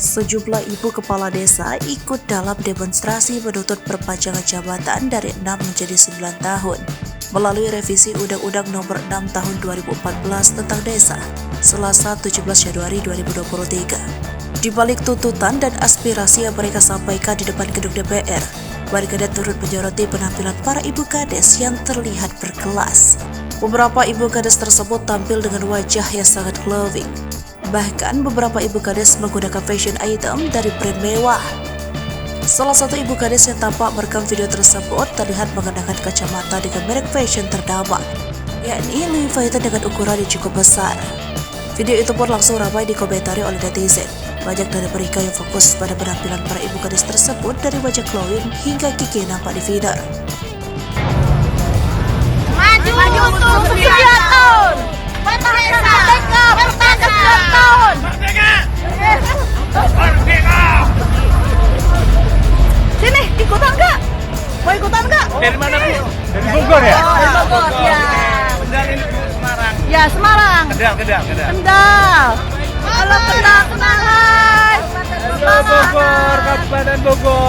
Sejumlah ibu kepala desa ikut dalam demonstrasi menuntut perpanjangan jabatan dari 6 menjadi 9 tahun melalui revisi Undang-Undang Nomor 6 Tahun 2014 tentang Desa, Selasa 17 Januari 2023. Di balik tuntutan dan aspirasi yang mereka sampaikan di depan gedung DPR, warganet turut menyoroti penampilan para ibu kades yang terlihat berkelas. Beberapa ibu kades tersebut tampil dengan wajah yang sangat glowing. Bahkan beberapa ibu kades menggunakan fashion item dari brand mewah. Salah satu ibu kades yang tampak merekam video tersebut terlihat mengenakan kacamata dengan merek fashion ternama, yakni Louis Vuitton dengan ukuran yang cukup besar. Video itu pun langsung ramai dikomentari oleh netizen. Banyak dari mereka yang fokus pada penampilan para ibu kades tersebut dari wajah glowing hingga gigi nampak di feeder. Maju untuk 9 tahun. Merdeka! Merdeka 9 tahun. Merdeka! Sini, ikutan nggak? Mau ikutan nggak? Dari mana, Bu? Dari Bogor ya? Dari Bogor, ya. Kendal ini Semarang. Ya, Semarang. Kendal. Kendal. Kalau Kendal, semangat. Bogor, Kabupaten Bogor.